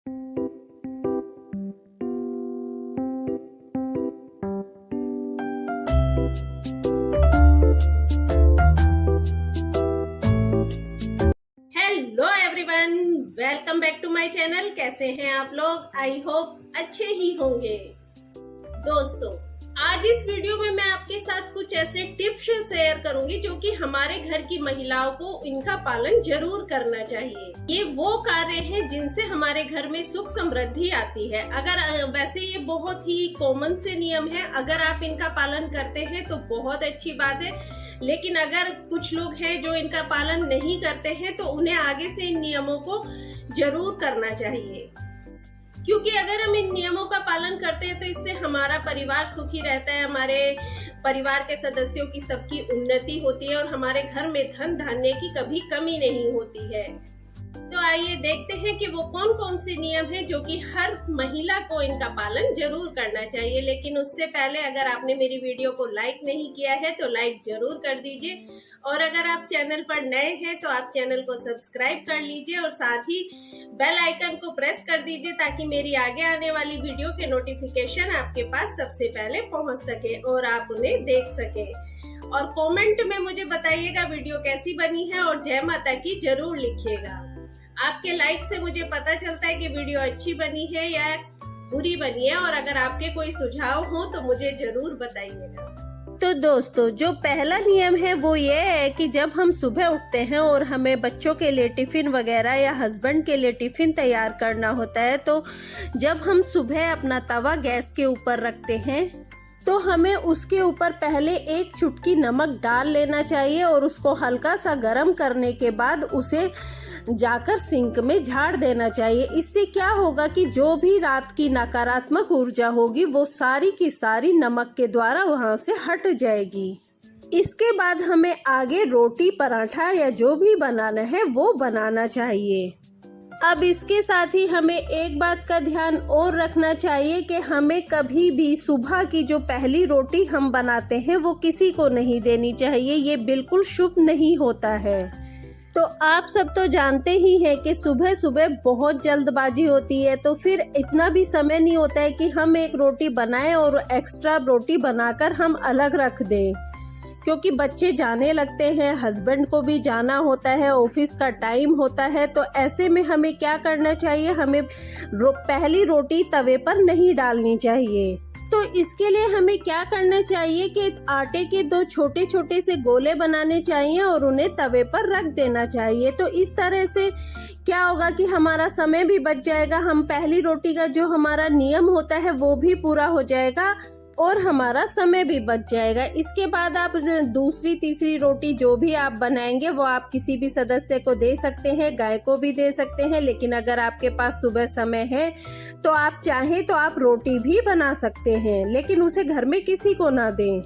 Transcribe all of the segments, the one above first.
Hello everyone, welcome back to my channel. कैसे हैं आप लोग? आई होप अच्छे ही होंगे। दोस्तों, आज इस वीडियो में मैं आपके साथ कुछ ऐसे टिप्स शेयर करूंगी जो कि हमारे घर की महिलाओं को इनका पालन जरूर करना चाहिए। ये वो कार्य है जिनसे हमारे घर में सुख समृद्धि आती है। अगर वैसे ये बहुत ही कॉमन से नियम है, अगर आप इनका पालन करते हैं तो बहुत अच्छी बात है। लेकिन अगर कुछ लोग हैं जो इनका पालन नहीं करते हैं तो उन्हें आगे से इन नियमों को जरूर करना चाहिए, क्योंकि अगर हम इन नियमों का पालन करते हैं तो इससे हमारा परिवार सुखी रहता है, हमारे परिवार के सदस्यों की सबकी उन्नति होती है और हमारे घर में धन धान्य की कभी कमी नहीं होती है। तो आइए देखते हैं कि वो कौन कौन से नियम हैं जो कि हर महिला को इनका पालन जरूर करना चाहिए। लेकिन उससे पहले अगर आपने मेरी वीडियो को लाइक नहीं किया है तो लाइक जरूर कर दीजिए, और अगर आप चैनल पर नए हैं तो आप चैनल को सब्सक्राइब कर लीजिए और साथ ही बेल आइकन को प्रेस कर दीजिए ताकि मेरी आगे आने वाली वीडियो के नोटिफिकेशन आपके पास सबसे पहले पहुंच सके और आप उन्हें देख सके। और कमेंट में मुझे बताइएगा वीडियो कैसी बनी है और जय माता की जरूर लिखिएगा। आपके लाइक से मुझे पता चलता है कि वीडियो अच्छी बनी है या बुरी बनी है, और अगर आपके कोई सुझाव हो तो मुझे जरूर बताइएगा। तो दोस्तों, जो पहला नियम है वो ये है कि जब हम सुबह उठते हैं और हमें बच्चों के लिए टिफिन वगैरह या हस्बैंड के लिए टिफिन तैयार करना होता है, तो जब हम सुबह अपना तवा गैस के ऊपर रखते हैं तो हमें उसके ऊपर पहले एक चुटकी नमक डाल लेना चाहिए और उसको हल्का सा गर्म करने के बाद उसे जाकर सिंक में झाड़ देना चाहिए। इससे क्या होगा कि जो भी रात की नकारात्मक ऊर्जा होगी वो सारी की सारी नमक के द्वारा वहां से हट जाएगी। इसके बाद हमें आगे रोटी, पराठा या जो भी बनाना है वो बनाना चाहिए। अब इसके साथ ही हमें एक बात का ध्यान और रखना चाहिए कि हमें कभी भी सुबह की जो पहली रोटी हम बनाते हैं वो किसी को नहीं देनी चाहिए। ये बिल्कुल शुभ नहीं होता है। तो आप सब तो जानते ही हैं कि सुबह सुबह बहुत जल्दबाजी होती है, तो फिर इतना भी समय नहीं होता है कि हम एक रोटी बनाएं और एक्स्ट्रा रोटी बनाकर हम अलग रख दें, क्योंकि बच्चे जाने लगते हैं, हस्बैंड को भी जाना होता है, ऑफिस का टाइम होता है। तो ऐसे में हमें क्या करना चाहिए, हमें पहली रोटी तवे पर नहीं डालनी चाहिए। तो इसके लिए हमें क्या करना चाहिए कि आटे के दो छोटे छोटे से गोले बनाने चाहिए और उन्हें तवे पर रख देना चाहिए। तो इस तरह से क्या होगा कि हमारा समय भी बच जाएगा, हम पहली रोटी का जो हमारा नियम होता है वो भी पूरा हो जाएगा और हमारा समय भी बच जाएगा। इसके बाद आप दूसरी तीसरी रोटी जो भी आप बनाएंगे वो आप किसी भी सदस्य को दे सकते हैं, गाय को भी दे सकते हैं। लेकिन अगर आपके पास सुबह समय है तो आप चाहें तो आप रोटी भी बना सकते हैं, लेकिन उसे घर में किसी को ना दें।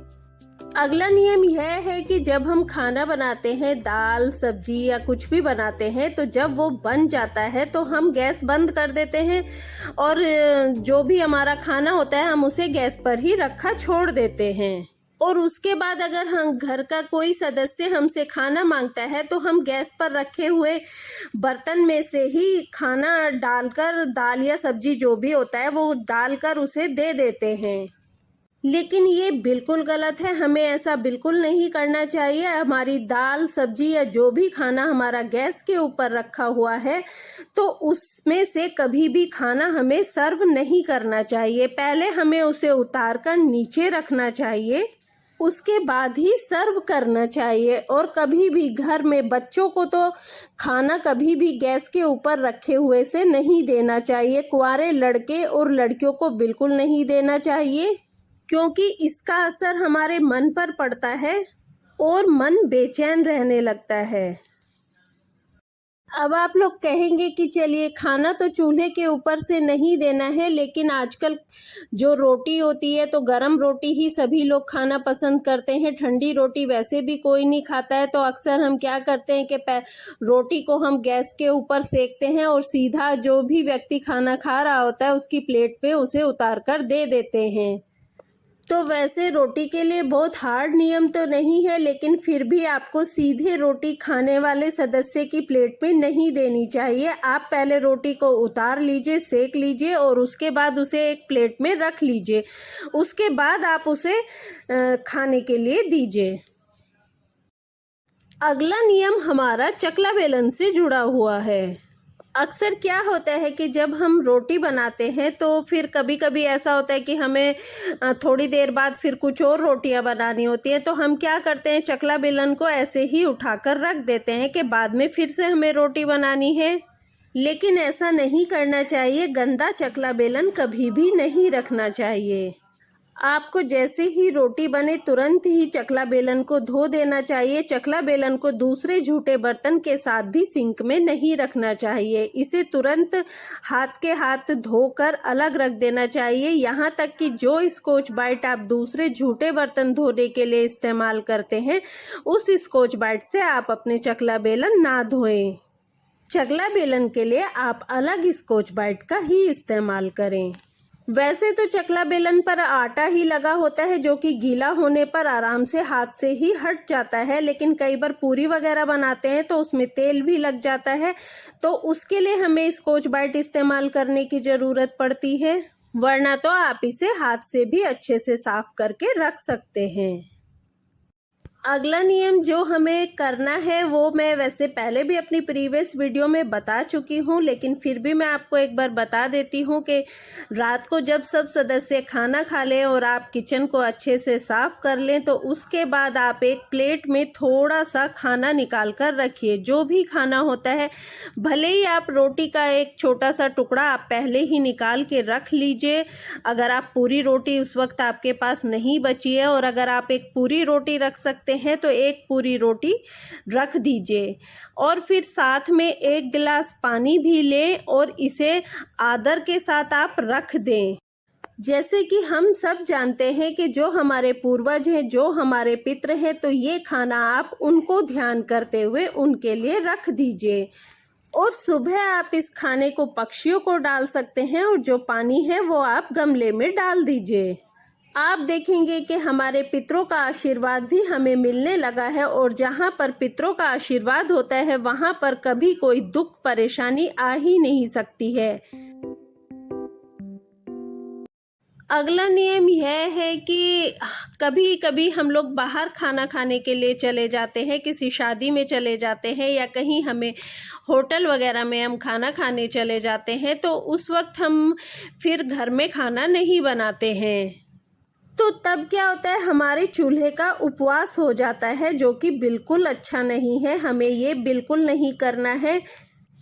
अगला नियम यह है कि जब हम खाना बनाते हैं, दाल सब्जी या कुछ भी बनाते हैं, तो जब वो बन जाता है तो हम गैस बंद कर देते हैं और जो भी हमारा खाना होता है हम उसे गैस पर ही रखा छोड़ देते हैं। और उसके बाद अगर हम घर का कोई सदस्य हमसे खाना मांगता है तो हम गैस पर रखे हुए बर्तन में से ही खाना डालकर, दाल या सब्जी जो भी होता है वो डालकर उसे दे देते हैं। लेकिन ये बिल्कुल गलत है, हमें ऐसा बिल्कुल नहीं करना चाहिए। हमारी दाल सब्जी या जो भी खाना हमारा गैस के ऊपर रखा हुआ है तो उसमें से कभी भी खाना हमें सर्व नहीं करना चाहिए। पहले हमें उसे उतार कर नीचे रखना चाहिए, उसके बाद ही सर्व करना चाहिए। और कभी भी घर में बच्चों को तो खाना कभी भी गैस के ऊपर रखे हुए से नहीं देना चाहिए। कुंवारे लड़के और लड़कियों को बिल्कुल नहीं देना चाहिए, क्योंकि इसका असर हमारे मन पर पड़ता है और मन बेचैन रहने लगता है। अब आप लोग कहेंगे कि चलिए खाना तो चूल्हे के ऊपर से नहीं देना है, लेकिन आजकल जो रोटी होती है तो गरम रोटी ही सभी लोग खाना पसंद करते हैं, ठंडी रोटी वैसे भी कोई नहीं खाता है। तो अक्सर हम क्या करते हैं कि रोटी को हम गैस के ऊपर सेकते हैं और सीधा जो भी व्यक्ति खाना खा रहा होता है उसकी प्लेट पे उसे उतार कर दे देते हैं। तो वैसे रोटी के लिए बहुत हार्ड नियम तो नहीं है, लेकिन फिर भी आपको सीधे रोटी खाने वाले सदस्य की प्लेट में नहीं देनी चाहिए। आप पहले रोटी को उतार लीजिए, सेक लीजिए और उसके बाद उसे एक प्लेट में रख लीजिए। उसके बाद आप उसे खाने के लिए दीजिए। अगला नियम हमारा चकला बेलन से जुड़ा हुआ है। अक्सर क्या होता है कि जब हम रोटी बनाते हैं तो फिर कभी कभी ऐसा होता है कि हमें थोड़ी देर बाद फिर कुछ और रोटियां बनानी होती हैं, तो हम क्या करते हैं, चकला बेलन को ऐसे ही उठाकर रख देते हैं कि बाद में फिर से हमें रोटी बनानी है। लेकिन ऐसा नहीं करना चाहिए। गंदा चकला बेलन कभी भी नहीं रखना चाहिए। आपको जैसे ही रोटी बने तुरंत ही चकला बेलन को धो देना चाहिए। चकला बेलन को दूसरे झूठे बर्तन के साथ भी सिंक में नहीं रखना चाहिए। इसे तुरंत हाथ के हाथ धोकर अलग रख देना चाहिए। यहाँ तक कि जो स्कॉच ब्राइट आप दूसरे झूठे बर्तन धोने के लिए इस्तेमाल करते हैं, उस स्कॉच ब्राइट से आप अपने चकला बेलन ना धोएं। चकला बेलन के लिए आप अलग स्कॉच ब्राइट का ही इस्तेमाल करें। वैसे तो चकला बेलन पर आटा ही लगा होता है, जो कि गीला होने पर आराम से हाथ से ही हट जाता है, लेकिन कई बार पूरी वगैरह बनाते हैं तो उसमें तेल भी लग जाता है, तो उसके लिए हमें स्कॉच ब्राइट इस्तेमाल करने की जरूरत पड़ती है। वरना तो आप इसे हाथ से भी अच्छे से साफ करके रख सकते हैं। अगला नियम जो हमें करना है वो मैं वैसे पहले भी अपनी प्रीवियस वीडियो में बता चुकी हूँ, लेकिन फिर भी मैं आपको एक बार बता देती हूँ कि रात को जब सब सदस्य खाना खा लें और आप किचन को अच्छे से साफ कर लें, तो उसके बाद आप एक प्लेट में थोड़ा सा खाना निकाल कर रखिए। जो भी खाना होता है, भले ही आप रोटी का एक छोटा सा टुकड़ा आप पहले ही निकाल के रख लीजिए। अगर आप पूरी रोटी उस वक्त आपके पास नहीं बची है, और अगर आप एक पूरी रोटी रख सकते हैं तो एक पूरी रोटी रख दीजिए, और फिर साथ में 1 गिलास पानी भी लें और इसे आदर के साथ आप रख दें। जैसे कि हम सब जानते हैं कि जो हमारे पूर्वज हैं, जो हमारे पितृ हैं, तो ये खाना आप उनको ध्यान करते हुए उनके लिए रख दीजिए। और सुबह आप इस खाने को पक्षियों को डाल सकते हैं, और जो पानी है वो आप गमले में डाल दीजिए। आप देखेंगे कि हमारे पितरों का आशीर्वाद भी हमें मिलने लगा है, और जहाँ पर पितरों का आशीर्वाद होता है वहाँ पर कभी कोई दुख परेशानी आ ही नहीं सकती है। अगला नियम यह है कि कभी कभी हम लोग बाहर खाना खाने के लिए चले जाते हैं, किसी शादी में चले जाते हैं या कहीं हमें होटल वगैरह में हम खाना खाने चले जाते हैं, तो उस वक्त हम फिर घर में खाना नहीं बनाते हैं। तो तब क्या होता है, हमारे चूल्हे का उपवास हो जाता है, जो कि बिल्कुल अच्छा नहीं है। हमें ये बिल्कुल नहीं करना है,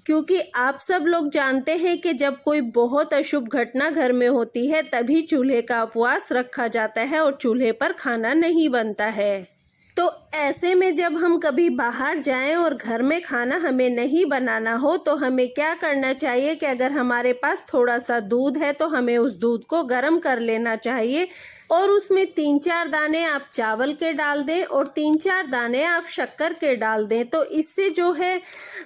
क्योंकि आप सब लोग जानते हैं कि जब कोई बहुत अशुभ घटना घर में होती है तभी चूल्हे का उपवास रखा जाता है और चूल्हे पर खाना नहीं बनता है। तो ऐसे में जब हम कभी बाहर जाएं और घर में खाना हमें नहीं बनाना हो, तो हमें क्या करना चाहिए कि अगर हमारे पास थोड़ा सा दूध है तो हमें उस दूध को गर्म कर लेना चाहिए, और उसमें 3-4 दाने आप चावल के डाल दें और 3-4 दाने आप शक्कर के डाल दें। तो इससे जो है,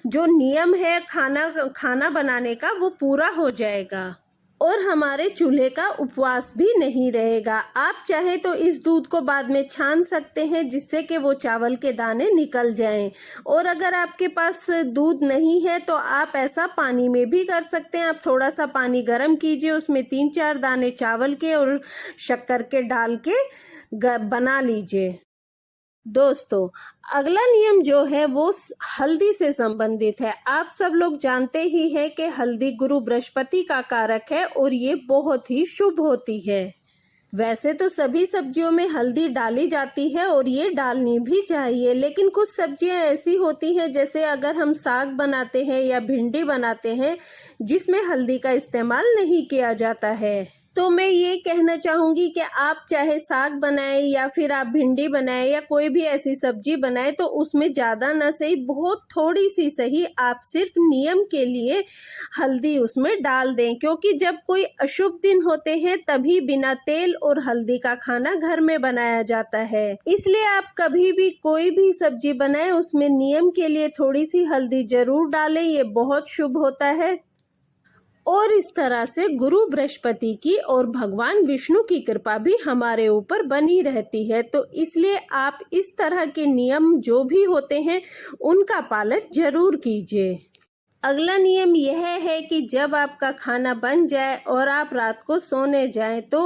जो नियम है खाना बनाने का, वो पूरा हो जाएगा और हमारे चूल्हे का उपवास भी नहीं रहेगा। आप चाहे तो इस दूध को बाद में छान सकते हैं, जिससे कि वो चावल के दाने निकल जाएं। और अगर आपके पास दूध नहीं है तो आप ऐसा पानी में भी कर सकते हैं। आप थोड़ा सा पानी गर्म कीजिए, उसमें 3-4 दाने चावल के और शक्कर के डाल के बना लीजिए। दोस्तों, अगला नियम जो है वो हल्दी से संबंधित है। आप सब लोग जानते ही हैं कि हल्दी गुरु बृहस्पति का कारक है और ये बहुत ही शुभ होती है। वैसे तो सभी सब्जियों में हल्दी डाली जाती है और ये डालनी भी चाहिए, लेकिन कुछ सब्जियां ऐसी होती हैं, जैसे अगर हम साग बनाते हैं या भिंडी बनाते हैं, जिसमें हल्दी का इस्तेमाल नहीं किया जाता है। तो मैं ये कहना चाहूंगी कि आप चाहे साग बनाएं या फिर आप भिंडी बनाएं या कोई भी ऐसी सब्जी बनाएं, तो उसमें ज़्यादा ना सही, बहुत थोड़ी सी सही, आप सिर्फ नियम के लिए हल्दी उसमें डाल दें। क्योंकि जब कोई अशुभ दिन होते हैं तभी बिना तेल और हल्दी का खाना घर में बनाया जाता है। इसलिए आप कभी भी कोई भी सब्जी बनाएं, उसमें नियम के लिए थोड़ी सी हल्दी जरूर डालें, ये बहुत शुभ होता है। और इस तरह से गुरु बृहस्पति की और भगवान विष्णु की कृपा भी हमारे ऊपर बनी रहती है। तो इसलिए आप इस तरह के नियम जो भी होते हैं उनका पालन जरूर कीजिए। अगला नियम यह है कि जब आपका खाना बन जाए और आप रात को सोने जाएं तो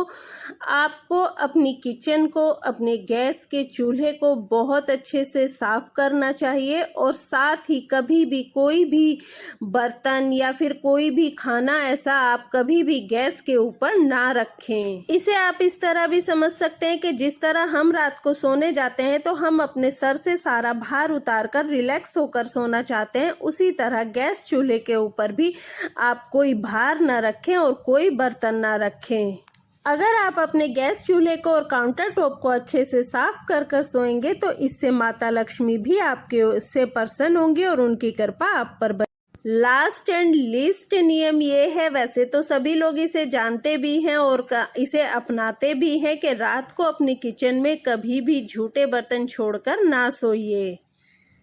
आपको अपनी किचन को, अपने गैस के चूल्हे को बहुत अच्छे से साफ करना चाहिए और साथ ही कभी भी कोई भी बर्तन या फिर कोई भी खाना ऐसा आप कभी भी गैस के ऊपर ना रखें। इसे आप इस तरह भी समझ सकते हैं कि जिस तरह हम रात को सोने जाते हैं तो हम अपने सर से सारा भार उतार कर रिलैक्स होकर सोना चाहते हैं, उसी तरह गैस चूल्हे के ऊपर भी आप कोई भार न रखें और कोई बर्तन न रखें। अगर आप अपने गैस चूल्हे को और काउंटर टॉप को अच्छे से साफ कर कर सोएंगे तो इससे माता लक्ष्मी भी आपके से प्रसन्न होंगी और उनकी कृपा आप पर लास्ट एंड लीस्ट नियम ये है, वैसे तो सभी लोग इसे जानते भी हैं और इसे अपनाते भी हैं कि रात को अपनी किचन में कभी भी झूठे बर्तन छोड़कर ना सोइए।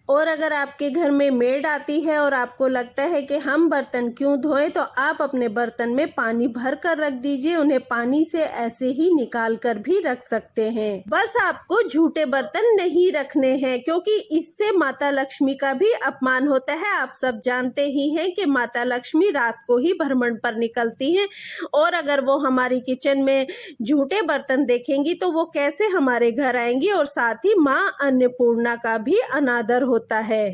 और अगर आपके घर में मेड आती है और आपको लगता है कि हम बर्तन क्यों धोएं, तो आप अपने बर्तन में पानी भर कर रख दीजिए, उन्हें पानी से ऐसे ही निकाल कर भी रख सकते हैं। बस आपको झूठे बर्तन नहीं रखने हैं क्योंकि इससे माता लक्ष्मी का भी अपमान होता है। आप सब जानते ही हैं कि माता लक्ष्मी रात को ही भ्रमण पर निकलती हैं और अगर वो हमारी किचन में झूठे बर्तन देखेंगी तो वो कैसे हमारे घर आएंगी और साथ ही माँ अन्नपूर्णा का भी अनादर होता है।